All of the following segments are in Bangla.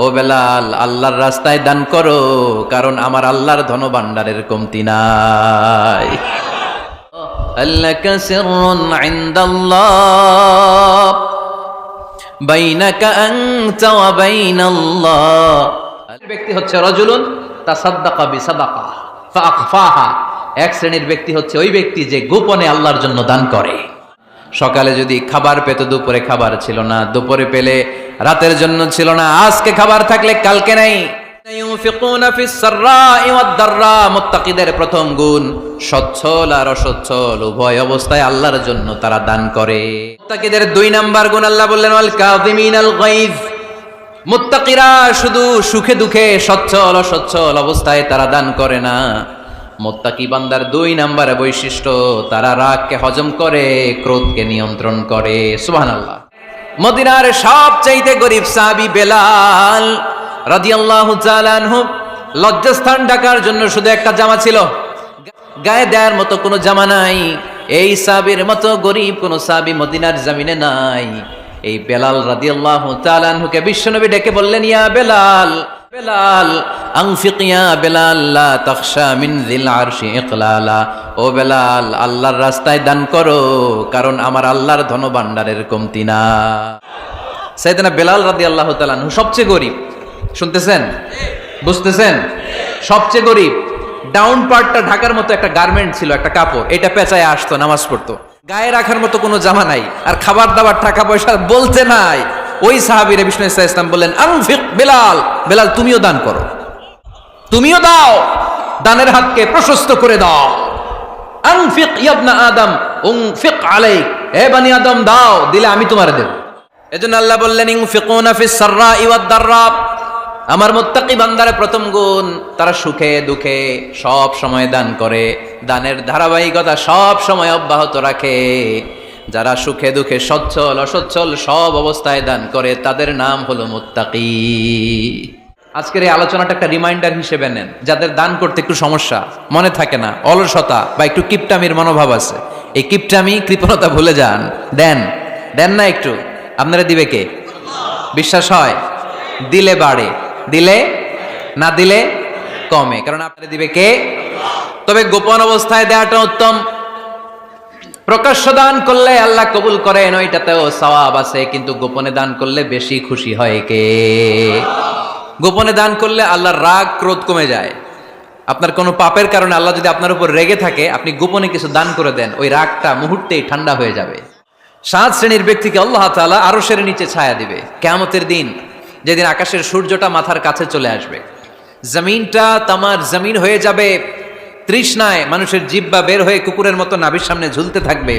ও বেলাল আল্লাহর রাস্তায় দান করো, কারণ আমার আল্লাহর ধনভাণ্ডারের কমতি নাই। আল্লাকা সিররুন ইনদাল্লাহ বাইনাকা আনতা ওয়া বাইনাল্লাহ। ব্যক্তি হচ্ছে রাজুলুন তাসাদ্দাকা বিসাদাকা ফাআখফাহা। এক শ্রেণীর ব্যক্তি হচ্ছে ওই ব্যক্তি যে গোপনে আল্লাহর জন্য দান করে। সকালে যদি খাবার পেত, দুপুরে খাবার ছিল না, দুপুরে পেলে রাতের জন্য ছিল না, আজকে খাবার থাকলে কালকে নাই। ইউনফিকুনা ফিস সাররাই ওয়াদ দাররা। মুত্তাকিদের প্রথম গুণ সচ্ছল আর অসচ্ছল উভয় অবস্থায় আল্লাহর জন্য তারা দান করে। মুত্তাকিদের 2 নাম্বার গুণ আল্লাহ বললেন ওয়াল কাযিমিনাল গায়জ। মুত্তাকিরা শুধু সুখে দুঃখে সচ্ছল অসচ্ছল অবস্থায় তারা দান করে না। মুত্তাকি বান্দার 2 নাম্বার বৈশিষ্ট্য, তারা রাগকে হজম করে, ক্রোধকে নিয়ন্ত্রণ করে। সুবহানাল্লাহ। মদিনার সবচাইতে গরিব সাহাবী বেলাল রাদিয়াল্লাহু তাআলা আনহু, লজ্জাস্থান ঢাকার জন্য শুধু একটা জামা ছিল, গায়ে দেওয়ার মতো কোনো জামা নাই। এই সাহাবীর মতো গরিব কোন সাহাবী মদিনার জমিনে নাই। এই বেলাল রাদিয়াল্লাহু তাআলা আনহুকে বিশ্বনবী ডেকে বললেন, ইয়া বেলাল, বেলাল আনফিক ইয়া বেলাল লা তাখশা মিন যিল আরশি ইকলালা। ও বেলাল আল্লাহর রাস্তায় দান করো, কারণ আমার আল্লাহর ধনভাণ্ডারের কমতি না। সাইয়েদনা বেলাল রাদিয়াল্লাহু তাআলা আনহু সবচেয়ে গরিব। শুনতেছেন, বুঝতেছেন? সবচেয়ে গরিব। ডাউন পার্টটা ঢাকার মতো একটা গার্মেন্ট ছিল, একটা কাপড়, এটা পেঁচায় আসতো, নামাজ পড়তো। গায়ে রাখার মতো কোনো জামা নাই, আর খাবার দাবার টাকা পয়সা বলতে নাই। ওই সাহাবীরা বিষ্ণু ইসলাম বললেন, আনফিক বেলাল, বেলাল তুমিও দান করো, তুমিও দাও, দানের হাতকে প্রশস্ত করে দাও। আনফিক ইবনা আদম উনফিক আলাইক, হে বনি আদম দাও, দিলে আমি তোমারে দেব। এজন্য আল্লাহ বললেন ইউনফিকুনা ফিস সাররাই ওয়াদ দাররা। আমার মুত্তাকি বান্দার প্রথম গুণ, তারা সুখে দুঃখে সব সময় দান করে, দানের ধারাবাহিকতা সব সময় অব্যাহত রাখে। যারা সুখে দুঃখে সচ্ছল অসচ্ছল সব অবস্থায় দান করে, তাদের নাম হলো মুত্তাকি। আজকের এই আলোচনাটা একটা রিমাইন্ডার হিসেবে নেন, যাদের দান করতে একটু সমস্যা, মনে থাকে না, অলসতা বা একটু কিপটামির মনোভাব আছে, এই কিপটামি কৃপণতা ভুলে যান। দেন, দেন না একটু, আপনারা দিবে কে? বিশ্বাস হয়? দিলে বাড়ে, দিলে না দিলে কমে, কারণ আপনারা দিবে কে? তবে গোপন অবস্থায় দেওয়াটা উত্তম। প্রকাশ্য দান করলে আল্লাহ কবুল করেন, ওইটাতেও সওয়াব আছে, কিন্তু গোপনে দান করলে বেশি খুশি হয় কে? গোপনে দান করলে আল্লাহর রাগ ক্রোধ কমে যায়। আপনার কোনো পাপের কারণে আল্লাহ যদি আপনার উপর রেগে থাকে, আপনি গোপনে কিছু দান করে দেন, ওই রাগটা মুহূর্তেই ঠান্ডা হয়ে যাবে। 7 শ্রেণীর ব্যক্তিকে আল্লাহ তাআলা আরশের নিচে ছায়া দিবে কিয়ামতের দিন, যেদিন আকাশের সূর্যটা মাথার কাছে চলে আসবে, জমিনটা তামার জমিন হয়ে যাবে, তৃষ্ণায় মানুষের জিহ্বা বের হয়ে কুকুরের মতো নাভির সামনে ঝুলতে থাকবে।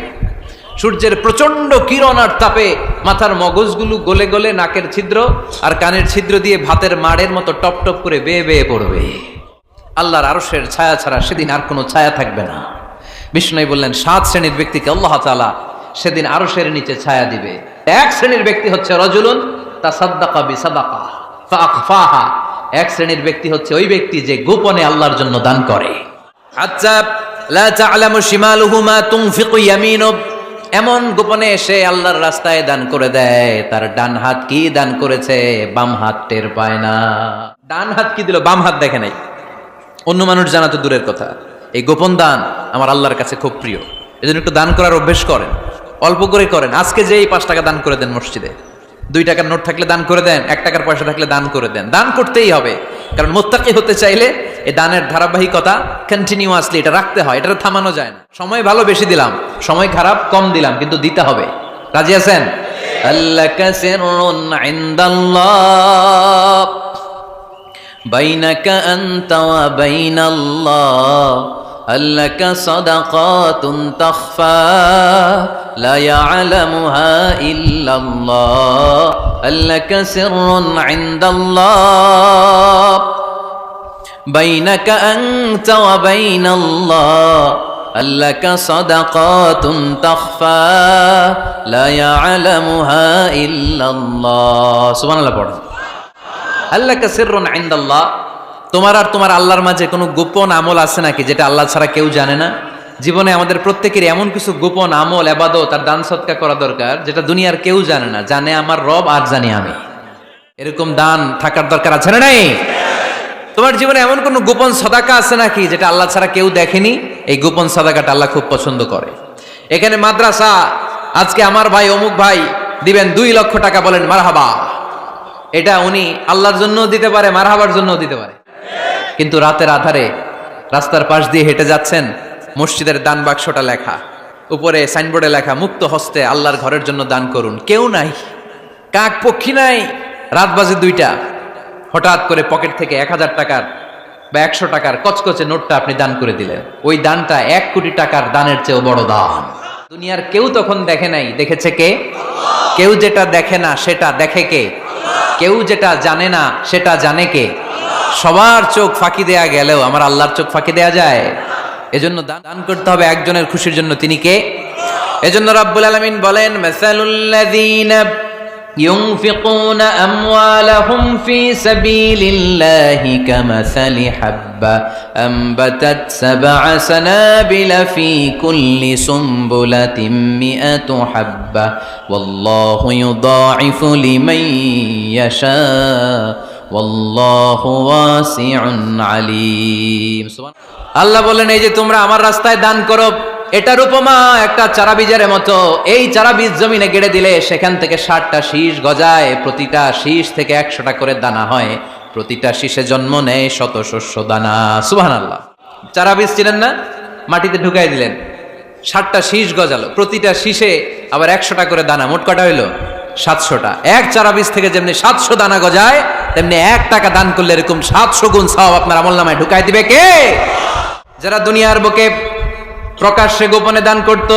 সূর্যের প্রচন্ড কিরণ আর তাপে মাথার মগজগুলো গলে গলে নাকের ছিদ্র আর কানের ছিদ্র দিয়ে ভাতের মাড়ের মতো টপ টপ করে বেয়ে বেয়ে পড়বে। আল্লাহর আরশের ছায়া ছাড়া সেদিন আর কোনো ছায়া থাকবে না। বিষ্ণু বললেন 7 শ্রেণীর ব্যক্তিকে আল্লাহ তাআলা সেদিন আরশের নিচে ছায়া দিবে। 1 শ্রেণীর ব্যক্তি হচ্ছে রাজুলুন তাসাদ্দাকা বিসাদাকা ফাআখফাহা। 1 শ্রেণীর ব্যক্তি হচ্ছে ওই ব্যক্তি যে গোপনে আল্লাহর জন্য দান করে। আচ্ছা, লা তা'লামু শিমালুহু মা তুনফিকু ইয়ামিনু, এমন গোপনে এসে আল্লাহর রাস্তায় দান করে দেয়, তার ডান হাত কি দান করেছে বাম হাত টের পায় না। ডান হাত কি দিল, বাম হাত দেখে নাই। অন্য মানুষ জানা তো দূরের কথা, এই গোপন দান আমার আল্লাহর কাছে খুব প্রিয়। এজন্য একটু দান করার অভ্যেস করেন, অল্প করে করেন। আজকে যে 5 টাকা দান করে দেন মসজিদে, 2 টাকার নোট থাকলে দান করে দেন, 1 টাকার পয়সা থাকলে দান করে দেন। দান করতেই হবে, কারণ মুত্তাকি হতে চাইলে এই দানের ধারাবাহিকতা কন্টিনিউয়াসলি এটা রাখতে হয়, এটা থামানো যায় না। সময় ভালো বেশি দিলাম, সময় খারাপ কম দিলাম, কিন্তু দিতে হবে। রাজি আছেন? আল্লাকা সিররুন ইনদাল্লাহ বাইনাকা আনতা ওয়া বাইনাল্লাহ, আল্লাকা সাদাকাতুন তাখফা লা ইয়ালামুহা ইল্লাল্লাহ, আল্লাকা সিররুন ইনদাল্লাহ বাইনাকা আনতা ওয়া বাইনাল্লাহ, আল্লাকা সাদাকাতুন তাখফা লা ইয়ালামুহা ইল্লাল্লাহ। সুবহানাল্লাহ পড়ুন। আল্লাকা সিররুন ইনদাল্লাহ, তোমার আর তোমার আল্লাহর মাঝে কোনো গোপন আমল আছে নাকি যেটা আল্লাহ ছাড়া কেউ জানে না? জীবনে আমাদের প্রত্যেকের এমন কিছু গোপন আমল, ইবাদত আর দান সদকা করা দরকার যেটা দুনিয়ার কেউ জানে না। জানে আমার রব আর জানি আমি। এরকম দান থাকার দরকার আছে না নাই? তোমার জীবনে এমন কোন গোপন সাদাকা আছে নাকি যেটা আল্লাহ ছাড়া কেউ দেখেনি? এই গোপন সাদাকাটা আল্লাহ খুব পছন্দ করে। এখানে মাদ্রাসা, আজকে আমার ভাই অমুক ভাই দিবেন 2 লক্ষ টাকা, বলেন মারহাবা। এটা উনি আল্লাহর জন্য দিতে পারে, মারহাবার জন্য দিতে পারে। কিন্তু রাতের আধারে রাস্তার পাশ দিয়ে হেঁটে যাচ্ছেন, মসজিদের দান বাক্সটা লেখা, উপরে সাইনবোর্ডে লেখা মুক্ত হস্তে আল্লাহর ঘরের জন্য দান করুন। কেউ নাই, কাক পক্ষী নাই, রাত বাজে 2টা, হঠাৎ করে পকেট থেকে 1000 টাকার বা 100 টাকার কচকচে নোটটা আপনি দান করে দিলেন। ওই দানটা 1 কোটি টাকার দানের চেয়েও বড় দান। দুনিয়ার কেউ তখন দেখে নাই, দেখেছে কে? কেউ যেটা দেখে না সেটা দেখে কে? কেউ যেটা জানে না সেটা জানে কে? সবার চোখ ফাঁকি দেয়া গেলেও আমার আল্লাহর চোখ ফাঁকি দেয়া যায়? এজন্য দান করতে হবে একজনের খুশির জন্য। তিনি কে? এজন্য রাব্বুল আলামিন বলেন, মাসালুল্লাযীনা ينفقون أموالهم في سبيل الله كمثل حبة أنبتت 7 سنابل في كل سنبلة 100 حبة والله يضاعف لمن يشاء والله واسع عليم। আল্লাহ বলেন, এই যে তোমরা আমার রাস্তায় দান করো, এটার উপমা একটা চারা বীজের মতো। এই চারা বীজ জমিনে গেড়ে দিলে সেখান থেকে 60টা শীষ গজায়, প্রতিটা শীষ থেকে 100টা করে দানা হয়, প্রতিটা শীষে জন্ম নেয় শত শস্য দানা। সুবহানাল্লাহ। চারা বীজ ছিলেন না, মাটিতে ঢুকাই দিলেন, 60টা শীষ গজালো, প্রতিটা শীষে আবার 100টা করে দানা, মোট কটা হইলো? 700টা। এক চারা বীজ থেকে যেমনি 700 দানা গজায়, তেমনি 1 টাকা দান করলে এরকম 700 গুণ সওয়াব আপনার আমলনামায় ঢুকাই দিবে কে? যারা দুনিয়ার বুকে প্রকাশ্যে গোপনে দান করত,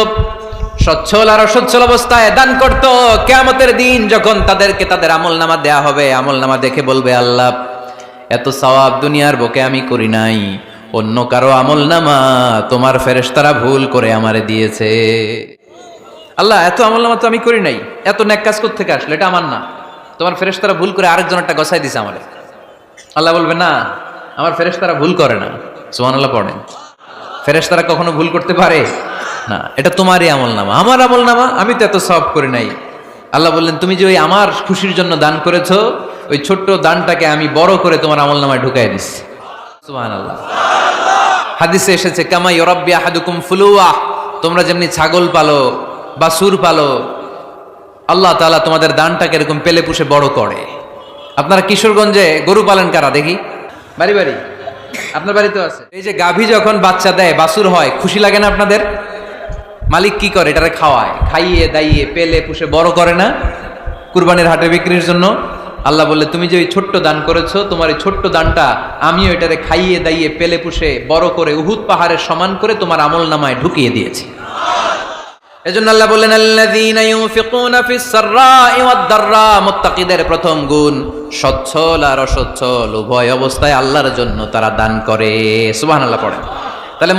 সচ্ছল আর অসচ্ছল অবস্থায় দান করত, কিয়ামতের দিন যখন তাদেরকে তাদের আমলনামা দেয়া হবে, আমলনামা দেখে বলবে, আল্লাহ এত সওয়াব দুনিয়ার বুকে আমি করি নাই, অন্য কারো আমলনামা তোমার ফেরেশতারা ভুল করে আমারে দিয়েছে। আল্লাহ এত আমলনামা তো আমি করি নাই, এত নেক কাজ কোথা থেকে আসলো? এটা আমার না, তোমার ফেরেশতারা ভুল করে আরেকজনেরটা গছাই দিছে আমারে। আল্লাহ বলবে, না, আমার ফেরেশতারা ভুল করে না। সুবহানাল্লাহ পড়েন। ফেরেশতারা কখনো ভুল করতে পারে না, এটা তোমারই আমলনামা, আমার আমলনামা, আমি তো এত সওয়াব করি নাই। আল্লাহ বললেন, তুমি যে ওই আমার খুশির জন্য দান করেছো, ওই ছোট্ট দানটাকে আমি বড় করে তোমার আমলনামায় ঢুকাই দিচ্ছি। সুবহানাল্লাহ। হাদিসে এসেছে, কামা ইউরাব্বি আহাদুকুম ফুলুয়া, তোমরা যেমনি ছাগল পালো, বাছুর পালো, আল্লাহ তাআলা তোমাদের দানটাকে এরকম পেলে পুষে বড় করে। আপনারা কিশোরগঞ্জে গরু পালেন কারা দেখি? বাড়ি বাড়ি, আপনার বাড়িতে আছে। এই যে গাভী যখন বাচ্চা দেয়, বাছুর হয়, খুশি লাগে না আপনাদের? মালিক কি করে? এটারে খাওয়ায়, খাইয়ে দাইয়ে পেলে পুষে বড় করে না? কুরবানির হাটে বিক্রির জন্য। আল্লাহ বললে, তুমি যে ওই ছোট্ট দান করেছো, তোমার এই ছোট্ট দানটা আমিও এটারে খাইয়ে দাইয়ে পেলে পুষে বড় করে উহুদ পাহাড়ের সমান করে তোমার আমলনামায় ঢুকিয়ে দিয়েছি। এজন্য আল্লাহ বললেন, আল্লাযীনা ইউনফিকুনা ফিস সাররাই ওয়াদ দাররা, মুত্তাকিদের প্রথম গুণ সচ্ছল আর অসচ্ছল উভয় অবস্থায় আল্লাহর জন্য তারা দান করে। সুবহানাল্লাহ পড়েন। তাহলে